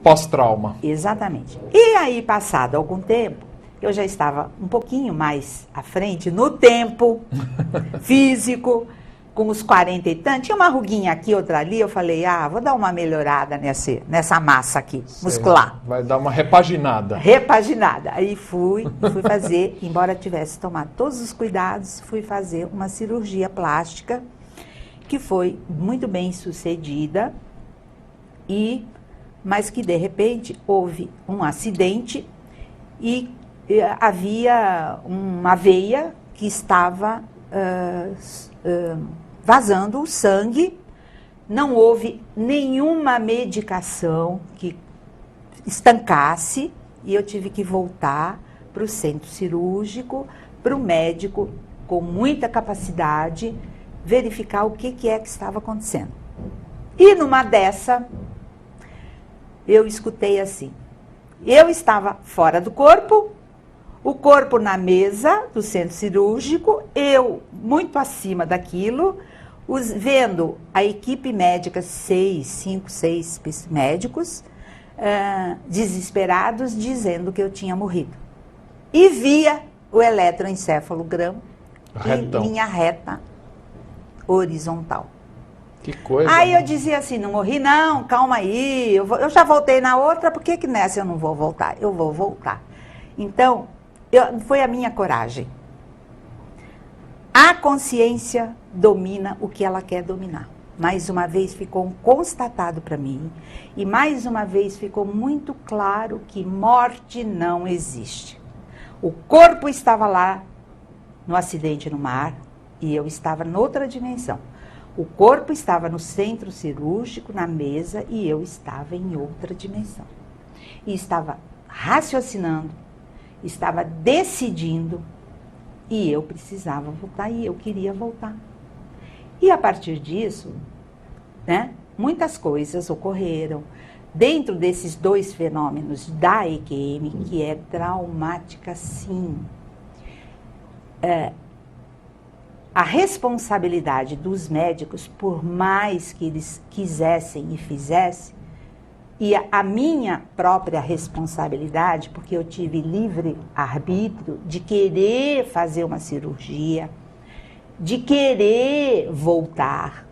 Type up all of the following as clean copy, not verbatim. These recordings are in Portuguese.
pós-trauma. Exatamente. E aí, passado algum tempo, eu já estava um pouquinho mais à frente no tempo físico, com os 40 e tantos, tinha uma ruguinha aqui, outra ali, eu falei, vou dar uma melhorada nessa massa aqui, muscular. Vai dar uma repaginada. Repaginada. Aí fui fazer, embora tivesse tomado todos os cuidados, fui fazer uma cirurgia plástica, que foi muito bem sucedida, mas que de repente houve um acidente e havia uma veia que estava vazando o sangue, não houve nenhuma medicação que estancasse e eu tive que voltar para o centro cirúrgico, para o médico com muita capacidade, verificar o que é que estava acontecendo. E numa dessa, eu escutei assim, eu estava fora do corpo, o corpo na mesa do centro cirúrgico, eu muito acima daquilo, vendo a equipe médica, 5, 6 médicos, desesperados, dizendo que eu tinha morrido. E via o eletroencefalograma em linha reta, horizontal. Que coisa. Aí eu dizia assim, não morri não, calma aí, eu já voltei na outra, por que nessa eu não vou voltar? Eu vou voltar. Então, foi a minha coragem. A consciência domina o que ela quer dominar. Mais uma vez ficou constatado para mim, e mais uma vez ficou muito claro que morte não existe. O corpo estava lá, no acidente no mar, e eu estava noutra dimensão. O corpo estava no centro cirúrgico, na mesa, e eu estava em outra dimensão. E estava raciocinando, estava decidindo, e eu precisava voltar, e eu queria voltar. E a partir disso, muitas coisas ocorreram dentro desses dois fenômenos da EQM, que é traumática, sim. A responsabilidade dos médicos, por mais que eles quisessem e fizessem, e a minha própria responsabilidade, porque eu tive livre arbítrio de querer fazer uma cirurgia, de querer voltar,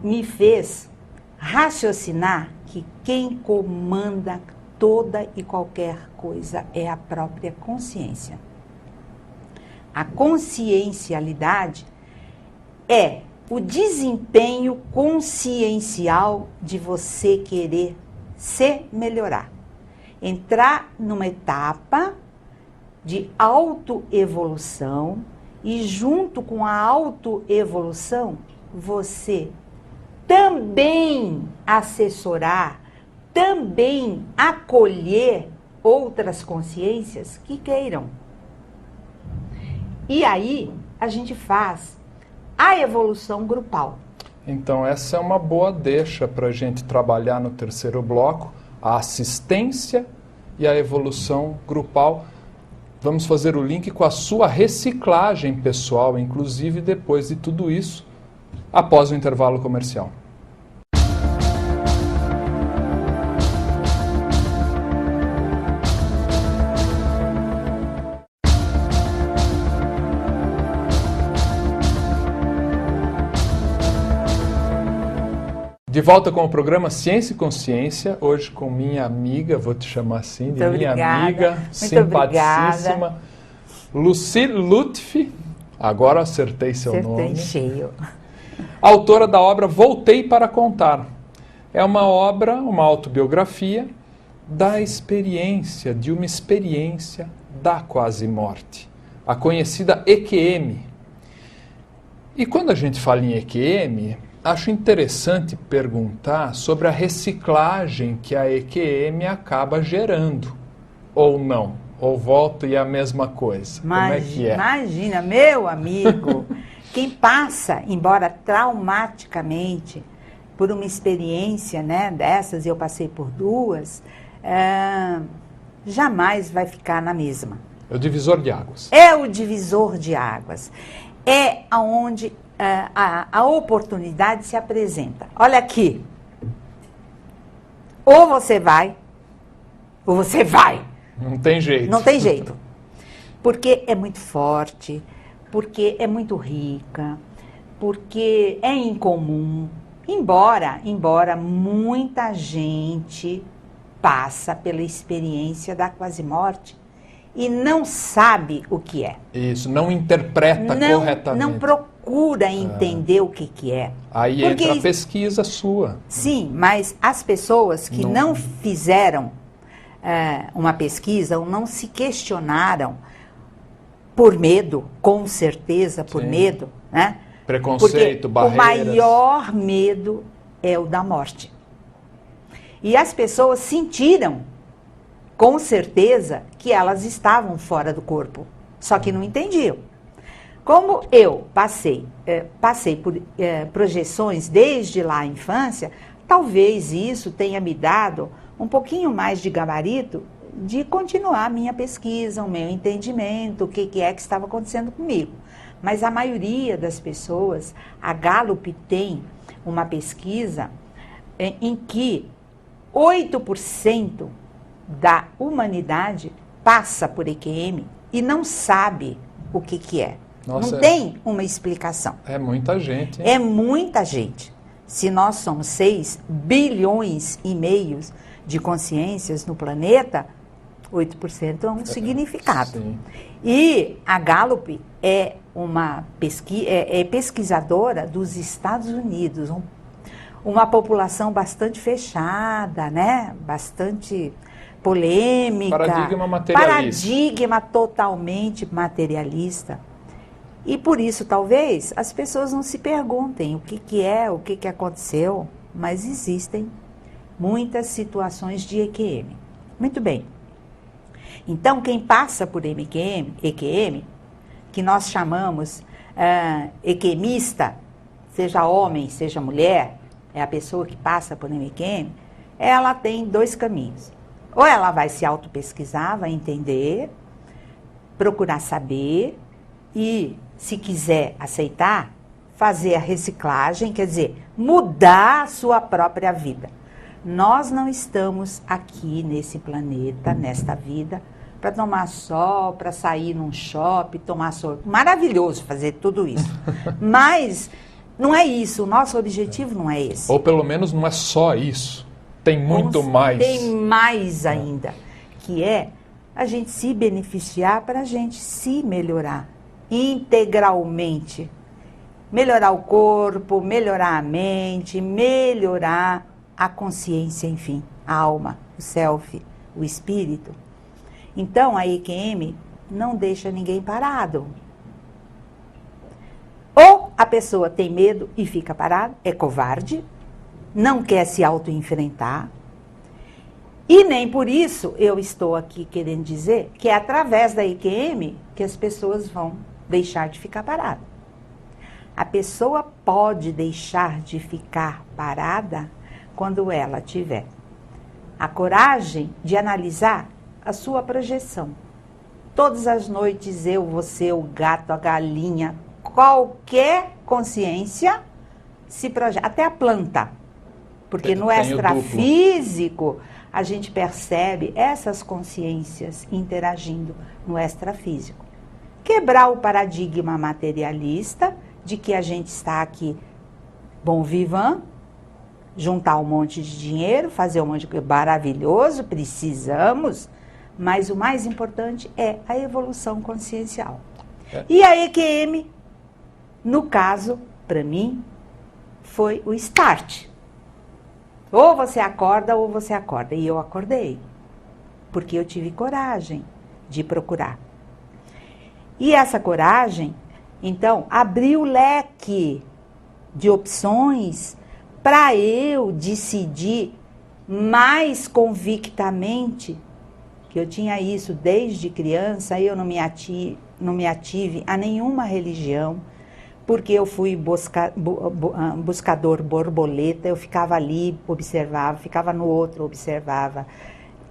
me fez raciocinar que quem comanda toda e qualquer coisa é a própria consciência. A consciencialidade é o desempenho consciencial de você querer se melhorar. Entrar numa etapa de autoevolução e junto com a autoevolução, você também assessorar, também acolher outras consciências que queiram. E aí a gente faz a evolução grupal. Então essa é uma boa deixa para a gente trabalhar no terceiro bloco, a assistência e a evolução grupal. Vamos fazer o link com a sua reciclagem pessoal, inclusive depois de tudo isso, após o intervalo comercial. De volta com o programa Ciência e Consciência, hoje com minha amiga, vou te chamar assim, de muito minha obrigada, amiga, simpaticíssima, Lucy Lutfi, agora acertei seu nome. Cheio. Autora da obra Voltei para Contar. É uma obra, uma autobiografia da experiência, de uma experiência da quase morte, a conhecida EQM. E quando a gente fala em EQM, acho interessante perguntar sobre a reciclagem que a EQM acaba gerando, ou não, ou volta e é a mesma coisa. Como é que é? Imagina, meu amigo, quem passa, embora traumaticamente, por uma experiência dessas, eu passei por duas, jamais vai ficar na mesma. É o divisor de águas. É o divisor de águas. É aonde a oportunidade se apresenta. Olha aqui. Ou você vai, ou você vai. Não tem jeito. Não tem jeito. Porque é muito forte, porque é muito rica, porque é incomum. Embora muita gente passa pela experiência da quase morte e não sabe o que é. Isso, não interpreta corretamente. Não procura entender o que é. Aí porque entra a pesquisa sua. Sim, mas as pessoas que não fizeram uma pesquisa ou não se questionaram por medo, com certeza por medo, né? Preconceito, porque barreiras. O maior medo é o da morte. E as pessoas sentiram, com certeza, que elas estavam fora do corpo, só que não entendiam. Como eu passei por projeções desde lá a infância, talvez isso tenha me dado um pouquinho mais de gabarito de continuar a minha pesquisa, o meu entendimento, o que é que estava acontecendo comigo. Mas a maioria das pessoas, a Gallup tem uma pesquisa em que 8% da humanidade passa por EQM e não sabe o que é. Nossa, não tem uma explicação. É muita gente. Hein? É muita gente. Se nós somos 6 bilhões e meio de consciências no planeta, 8% é um significado. Sim. E a Gallup é uma pesquisadora dos Estados Unidos, uma população bastante fechada, né? Bastante polêmica. Paradigma materialista. Paradigma totalmente materialista. E por isso, talvez, as pessoas não se perguntem o que é, o que aconteceu, mas existem muitas situações de EQM. Muito bem. Então, quem passa por EQM, que nós chamamos EQMista, seja homem, seja mulher, é a pessoa que passa por EQM, ela tem 2 caminhos. Ou ela vai se autopesquisar, vai entender, procurar saber e, se quiser aceitar, fazer a reciclagem, quer dizer, mudar a sua própria vida. Nós não estamos aqui nesse planeta, nesta vida, para tomar sol, para sair num shopping, tomar sol. Maravilhoso fazer tudo isso. Mas não é isso, o nosso objetivo não é esse. Ou pelo menos não é só isso. Tem muito mais. Tem mais ainda, que é a gente se beneficiar para a gente se melhorar integralmente. Melhorar o corpo, melhorar a mente, melhorar a consciência, enfim, a alma, o self, o espírito. Então, a EQM não deixa ninguém parado. Ou a pessoa tem medo e fica parada, é covarde, não quer se auto-enfrentar. E nem por isso eu estou aqui querendo dizer que é através da EQM que as pessoas vão deixar de ficar paradas. A pessoa pode deixar de ficar parada quando ela tiver a coragem de analisar a sua projeção. Todas as noites eu, você, o gato, a galinha, qualquer consciência se projeta, até a planta. Porque no extrafísico a gente percebe essas consciências interagindo no extrafísico. Quebrar o paradigma materialista de que a gente está aqui bom vivant, juntar um monte de dinheiro, fazer um monte de coisa maravilhoso, precisamos, mas o mais importante é a evolução consciencial. E a EQM, no caso, para mim, foi o start. Ou você acorda ou você acorda. E eu acordei, porque eu tive coragem de procurar. E essa coragem, então, abriu o leque de opções para eu decidir mais convictamente, que eu tinha isso desde criança, eu não me ative a nenhuma religião, porque eu fui buscador borboleta, eu ficava ali, observava, ficava no outro, observava.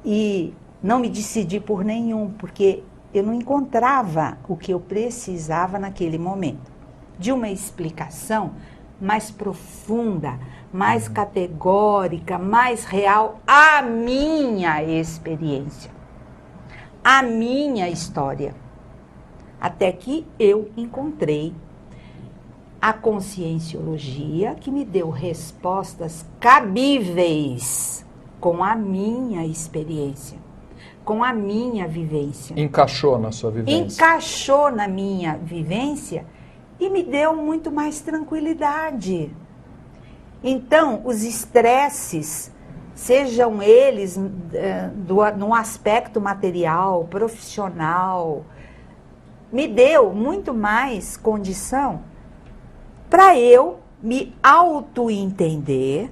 E não me decidi por nenhum, porque eu não encontrava o que eu precisava naquele momento. De uma explicação mais profunda, mais categórica, mais real a minha experiência, a minha história. Até que eu encontrei a conscienciologia que me deu respostas cabíveis com a minha experiência, com a minha vivência. Encaixou na sua vivência. Encaixou na minha vivência e me deu muito mais tranquilidade. Então, os estresses, sejam eles no aspecto material, profissional, me deu muito mais condição para eu me auto-entender.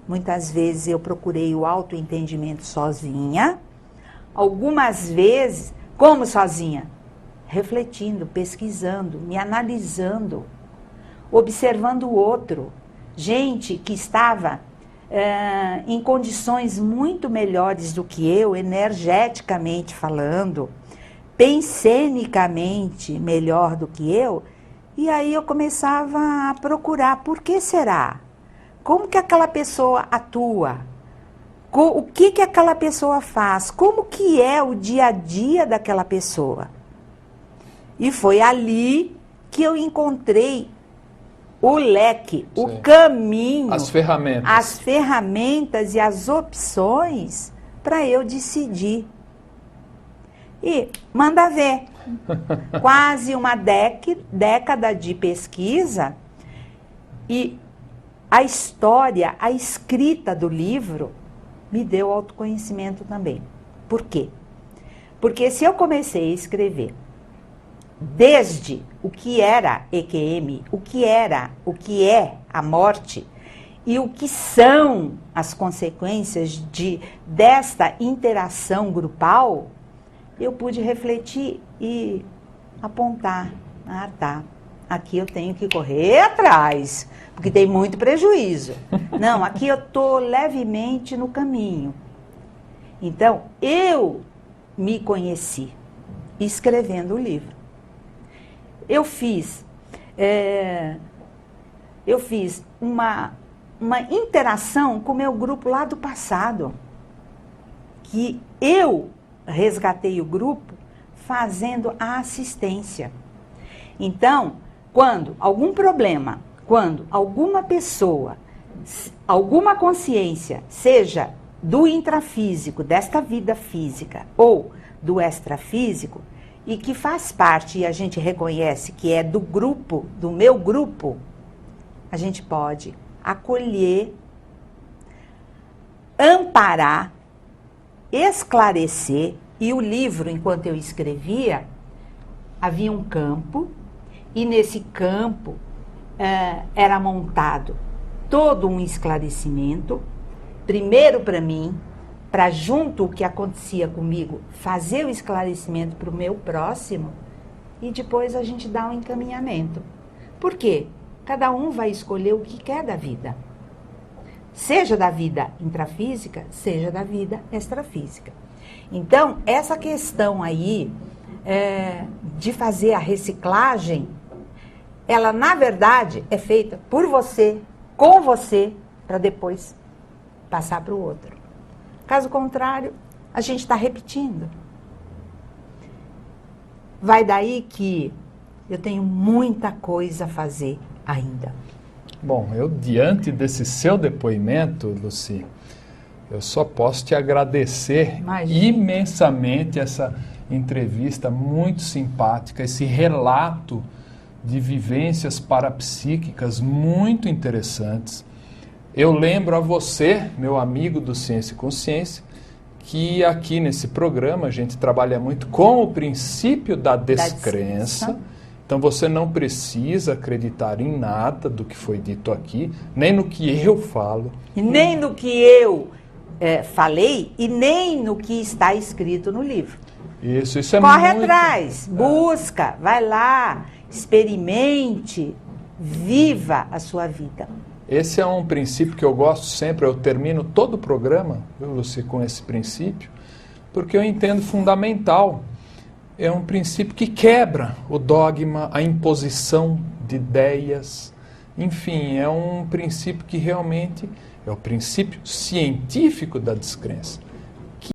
Muitas vezes eu procurei o auto-entendimento sozinha. Algumas vezes, como sozinha? Refletindo, pesquisando, me analisando, observando o outro. Gente que estava em condições muito melhores do que eu, energeticamente falando, pensenicamente melhor do que eu, e aí eu começava a procurar, por que será? Como que aquela pessoa atua? O que aquela pessoa faz? Como que é o dia a dia daquela pessoa? E foi ali que eu encontrei o leque, Sim. o caminho, as ferramentas e as opções para eu decidir. E manda ver, quase uma década de pesquisa e a história, a escrita do livro me deu autoconhecimento também. Por quê? Porque se eu comecei a escrever desde o que era EQM, o que é a morte e o que são as consequências desta interação grupal, eu pude refletir e apontar. Ah, tá. Aqui eu tenho que correr atrás, porque tem muito prejuízo. Não, aqui eu estou levemente no caminho. Então, eu me conheci escrevendo o livro. Eu fiz uma interação com o meu grupo lá do passado, que eu resgatei o grupo fazendo a assistência. Então, quando algum problema, quando alguma pessoa, alguma consciência, seja do intrafísico, desta vida física, ou do extrafísico, e que faz parte, e a gente reconhece que é do grupo, do meu grupo, a gente pode acolher, amparar, esclarecer. E o livro, enquanto eu escrevia, havia um campo, e nesse campo era montado todo um esclarecimento, primeiro para mim, para junto o que acontecia comigo, fazer o esclarecimento para o meu próximo, e depois a gente dá um encaminhamento. Por quê? Cada um vai escolher o que quer da vida. Seja da vida intrafísica, seja da vida extrafísica. Então, essa questão aí de fazer a reciclagem, ela, na verdade, é feita por você, com você, para depois passar para o outro. Caso contrário, a gente está repetindo. Vai daí que eu tenho muita coisa a fazer ainda. Bom, eu diante desse seu depoimento, Lucy, eu só posso te agradecer imensamente essa entrevista muito simpática, esse relato de vivências parapsíquicas muito interessantes. Eu lembro a você, meu amigo do Ciência e Consciência, que aqui nesse programa a gente trabalha muito com o princípio da descrença. Então você não precisa acreditar em nada do que foi dito aqui, nem no que eu falo. E nem no que eu falei e nem no que está escrito no livro. Isso é Corre muito... atrás, busca, vai lá, experimente, viva a sua vida. Esse é um princípio que eu gosto sempre, eu termino todo o programa, viu, Lucy, com esse princípio, porque eu entendo fundamental. É um princípio que quebra o dogma, a imposição de ideias, Enfim, é um princípio que realmente é o princípio científico da descrença.